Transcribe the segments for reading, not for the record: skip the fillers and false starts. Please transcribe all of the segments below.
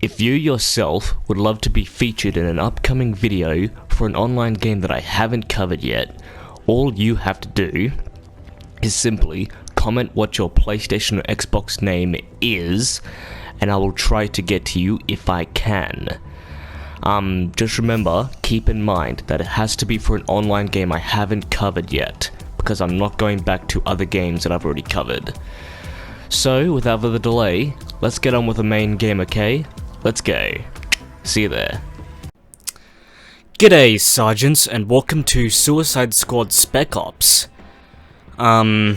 If you yourself would love to be featured in an upcoming video for an online game that I haven't covered yet, all you have to do is simply comment what your PlayStation or Xbox name is, and I will try to get to you if I can. Just remember, keep in mind that it has to be for an online game I haven't covered yet, because I'm not going back to other games that I've already covered. So, without further delay, let's get on with the main game, okay? Let's go. See you there. G'day, Sergeants, and welcome to Suicide Squad Spec Ops. I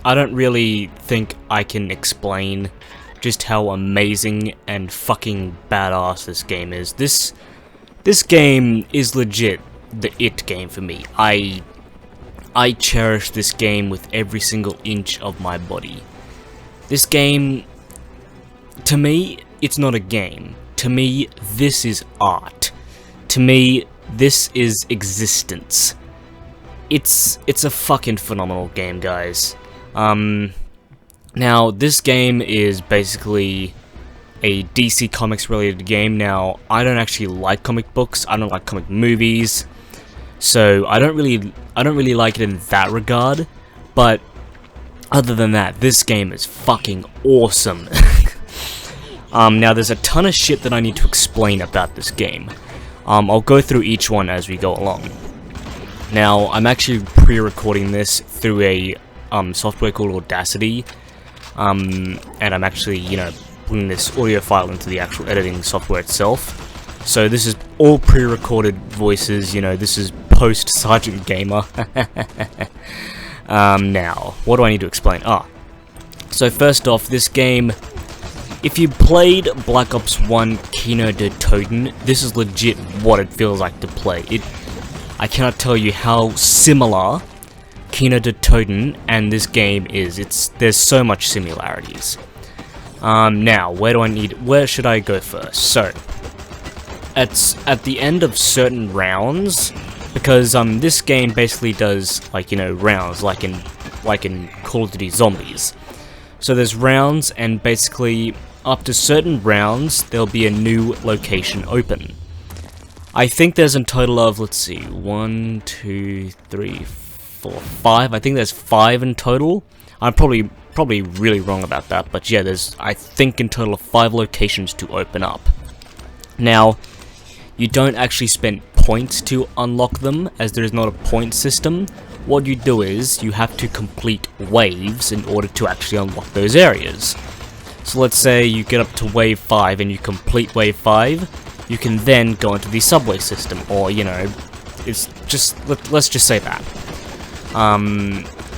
don't really think I can explain just how amazing and fucking badass this game is. This game is legit the it game for me. I cherish this game with every single inch of my body. This game, to me, it's not a game. To me, this is art. To me, this is existence. It's a fucking phenomenal game, guys. Now, this game is basically a DC Comics related game. Now, I don't actually like comic books, I don't like comic movies, so I don't really like it in that regard, but other than that, this game is fucking awesome. Now, there's a ton of shit that I need to explain about this game. I'll go through each one as we go along. Now, I'm actually pre-recording this through a software called Audacity, and I'm actually, putting this audio file into the actual editing software itself. So this is all pre-recorded voices, this is post-Sergeant Gamer. Now, what do I need to explain? So first off, this game, if you played Black Ops 1 Kino der Toten, this is legit what it feels like to play. I cannot tell you how similar Kino der Toten and this game is. There's so much similarities. Now, where should I go first? So, at the end of certain rounds, because this game basically does rounds like in Call of Duty Zombies. So there's rounds, and basically after certain rounds there'll be a new location open. I think there's a total of, let's see, 1, 2, 3, 4, 5. I think there's 5 in total. I'm probably really wrong about that, but yeah, there's, I think, in total of 5 locations to open up. Now, you don't actually spend points to unlock them, as there is not a point system. What you do is, you have to complete waves in order to actually unlock those areas. So let's say you get up to wave 5 and you complete wave 5, you can then go into the subway system, or, it's just, let's just say that.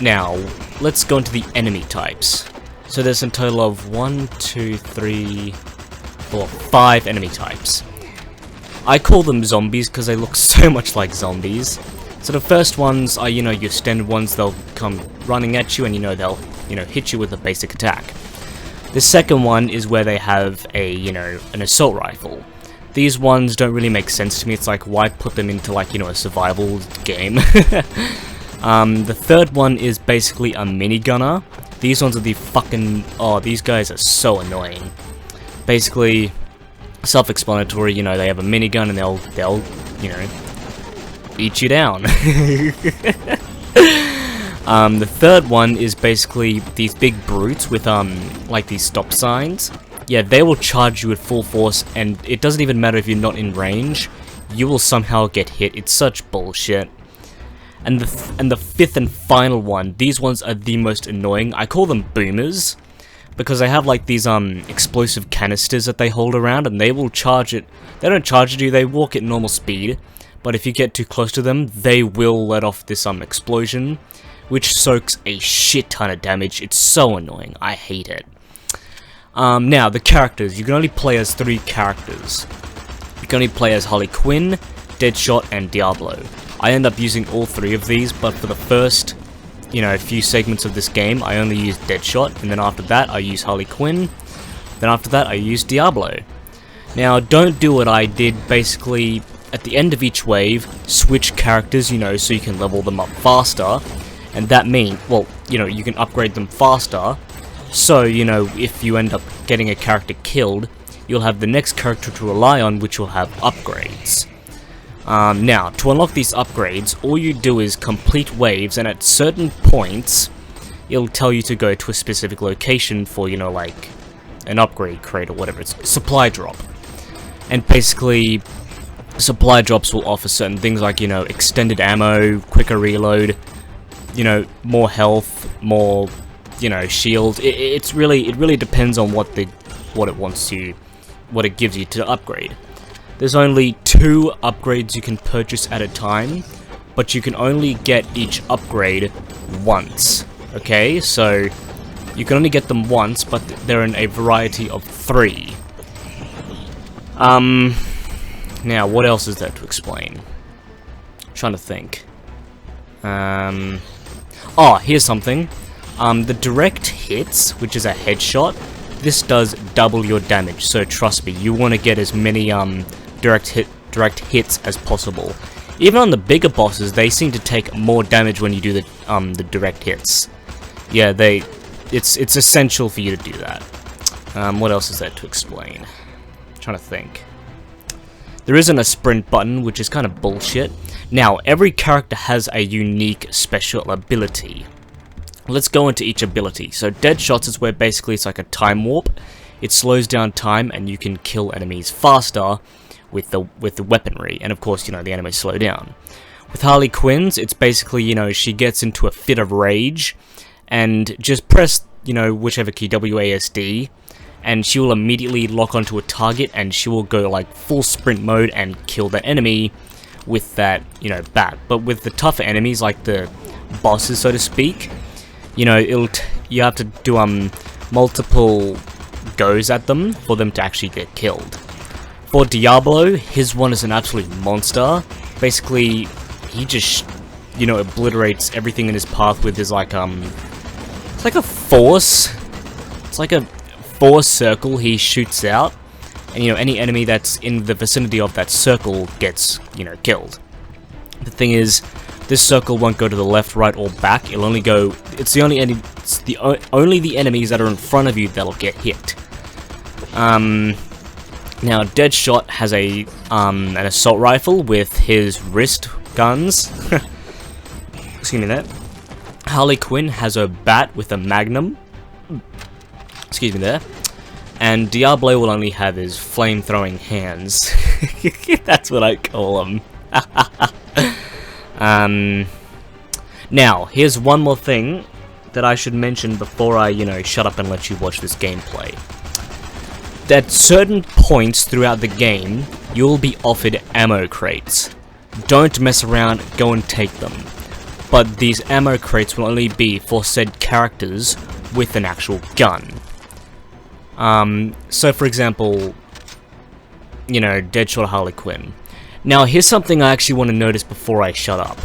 Now, let's go into the enemy types. So there's a total of 1, 2, 3, 4, 5 enemy types. I call them zombies because they look so much like zombies. So the first ones are, your standard ones. They'll come running at you, and they'll, hit you with a basic attack. The second one is where they have a, an assault rifle. These ones don't really make sense to me. It's like, why put them into, a survival game? The third one is basically a minigunner. These ones are the fucking... oh, these guys are so annoying. Basically, self-explanatory, they have a minigun and they'll, beat you down. The third one is basically these big brutes with, these stop signs. Yeah, they will charge you with full force, and it doesn't even matter if you're not in range. You will somehow get hit. It's such bullshit. And the fifth and final one, these ones are the most annoying. I call them boomers, because they have these explosive canisters that they hold around, and they will charge it. They don't charge at you, they walk at normal speed, but if you get too close to them, they will let off this explosion, which soaks a shit ton of damage. It's so annoying, I hate it. Now, the characters. You can only play as 3 characters. You can only play as Harley Quinn, Deadshot, and Diablo. I end up using all 3 of these, but for the first, few segments of this game, I only use Deadshot, and then after that, I use Harley Quinn, then after that, I use Diablo. Now, don't do what I did, basically, at the end of each wave, switch characters, so you can level them up faster, and that means, well, you can upgrade them faster, so, if you end up getting a character killed, you'll have the next character to rely on, which will have upgrades. Now, to unlock these upgrades, all you do is complete waves, and at certain points, it'll tell you to go to a specific location for, you know, like, an upgrade crate or whatever. It's supply drop. And basically, supply drops will offer certain things like, you know, extended ammo, quicker reload, you know, more health, more, you know, shield. It really depends on what it gives you to upgrade. There's only 2 upgrades you can purchase at a time, but you can only get each upgrade once. Okay, so you can only get them once, but they're in a variety of 3. Now, what else is there to explain? I'm trying to think. Oh, here's something. The direct hits, which is a headshot, this does double your damage, so trust me, you want to get as many direct hits as possible. Even on the bigger bosses, they seem to take more damage when you do the direct hits. Yeah, it's essential for you to do that. What else is there to explain? I'm trying to think. There isn't a sprint button, which is kind of bullshit. Now, every character has a unique special ability. Let's go into each ability. So Deadshots is where basically it's like a time warp. It slows down time and you can kill enemies faster with the weaponry. And of course, you know, the enemies slow down. With Harley Quinn's, it's basically, you know, she gets into a fit of rage and just press, you know, whichever key, WASD, and she will immediately lock onto a target and she will go like full sprint mode and kill the enemy with that, you know, bat. But with the tougher enemies, like the bosses, so to speak, you know, you have to do multiple goes at them for them to actually get killed. For Diablo, his one is an absolute monster. Basically, he just, you know, obliterates everything in his path with his like it's like a force. It's like a force circle he shoots out, and you know, any enemy that's in the vicinity of that circle gets, you know, killed. The thing is, this circle won't go to the left, right, or back. It'll only go. It's the only only the enemies that are in front of you that'll get hit. Now, Deadshot has an assault rifle with his wrist guns. Excuse me, that. Harley Quinn has a bat with a magnum. Excuse me there. And Diablo will only have his flame-throwing hands. That's what I call them. Now, here's one more thing that I should mention before I, you know, shut up and let you watch this gameplay. At certain points throughout the game, you'll be offered ammo crates. Don't mess around, go and take them. But these ammo crates will only be for said characters with an actual gun. So for example, you know, Deadshot Harley Quinn. Now here's something I actually want to notice before I shut up.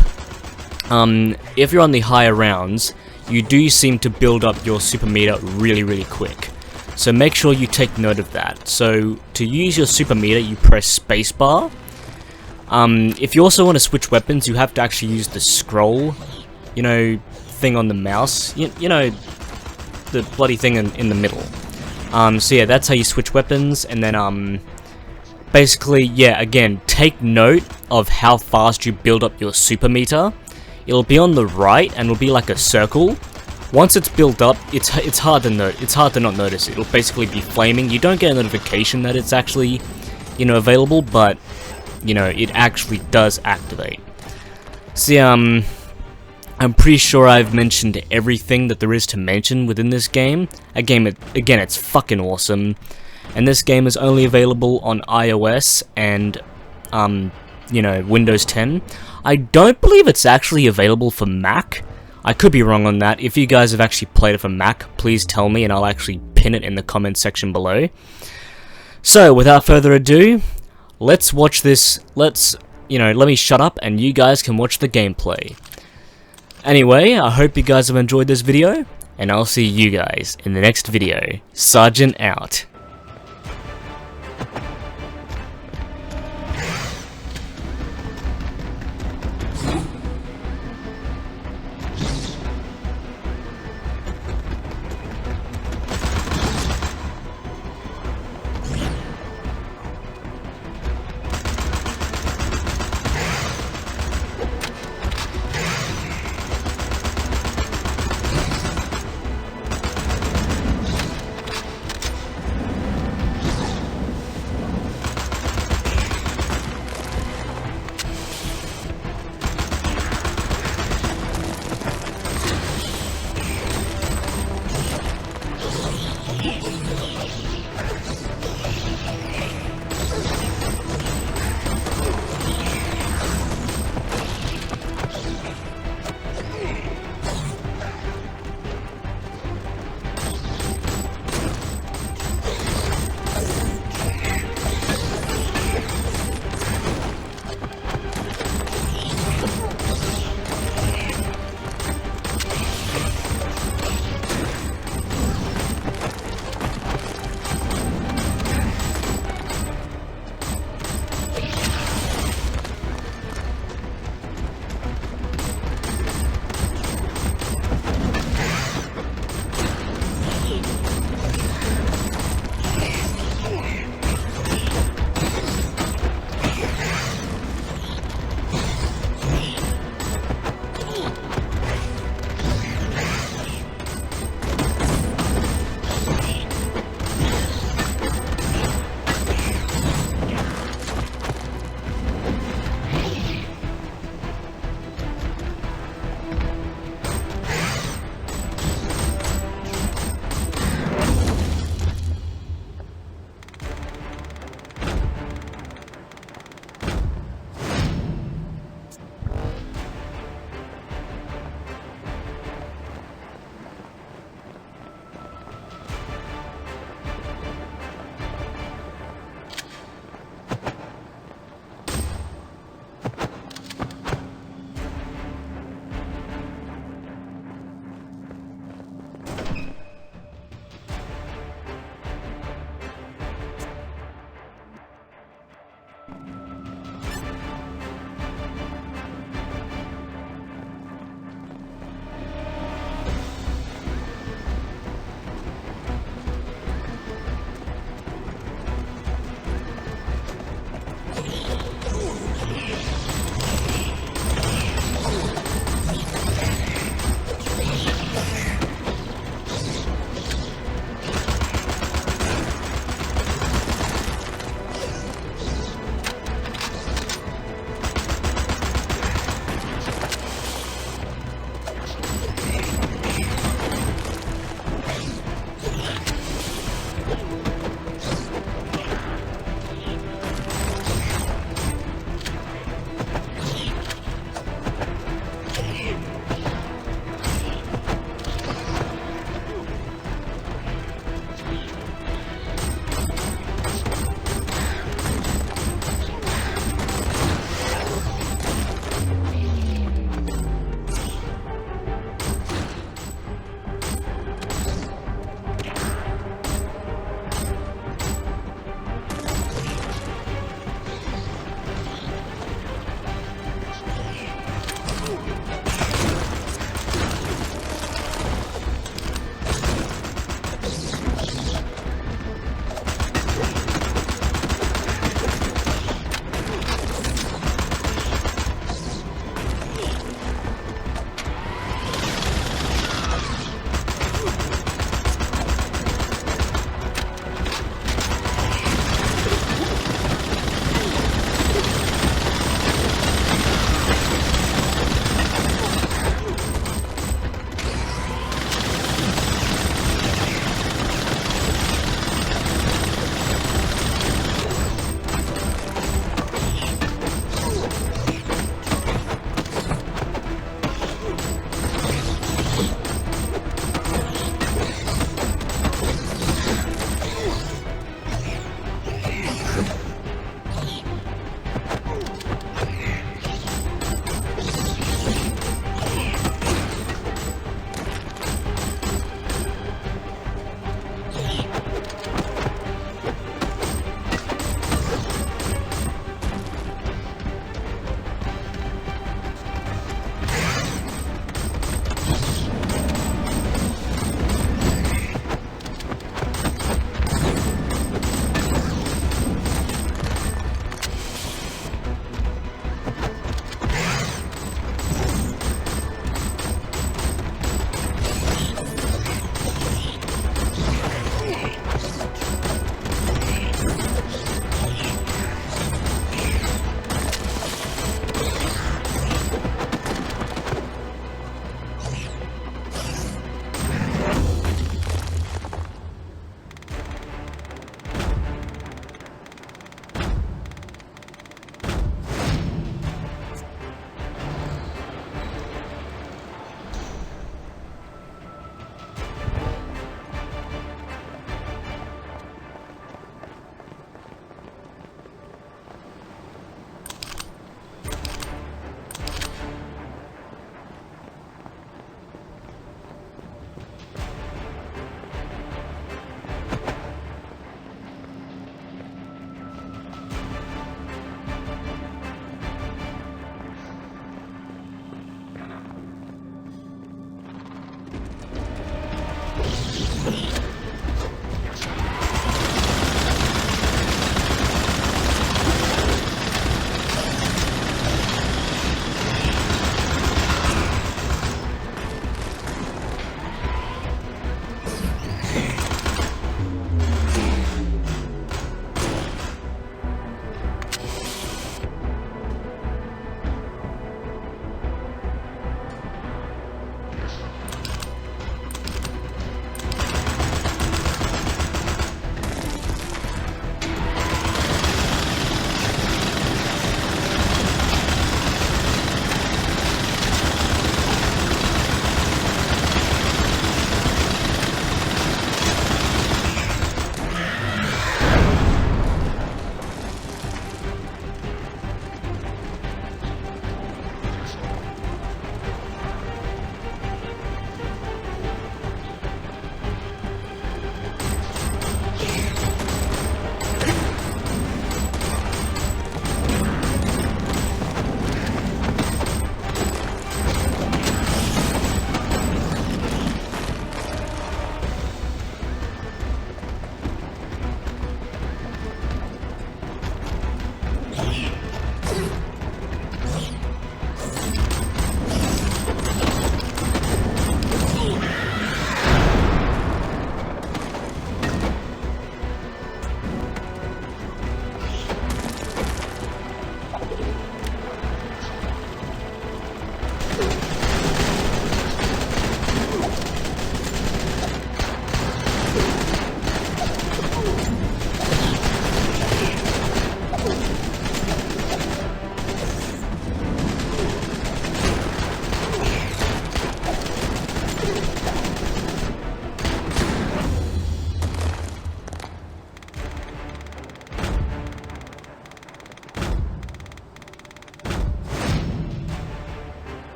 If you're on the higher rounds, you do seem to build up your super meter really quick. So make sure you take note of that. So to use your super meter, you press spacebar. If you also want to switch weapons, you have to actually use the scroll, you know, thing on the mouse. You know, the bloody thing in the middle. So yeah, that's how you switch weapons, and then basically, yeah, again, take note of how fast you build up your super meter. It'll be on the right, and it'll be like a circle. Once it's built up, it's hard to not notice. It'll basically be flaming. You don't get a notification that it's actually, you know, available, but you know, it actually does activate. See, I'm pretty sure I've mentioned everything that there is to mention within this game. Again, it's fucking awesome. And this game is only available on iOS and, you know, Windows 10. I don't believe it's actually available for Mac. I could be wrong on that. If you guys have actually played it for Mac, please tell me and I'll actually pin it in the comment section below. So, without further ado, let's watch this. Let me shut up and you guys can watch the gameplay. Anyway, I hope you guys have enjoyed this video, and I'll see you guys in the next video. Sergeant out.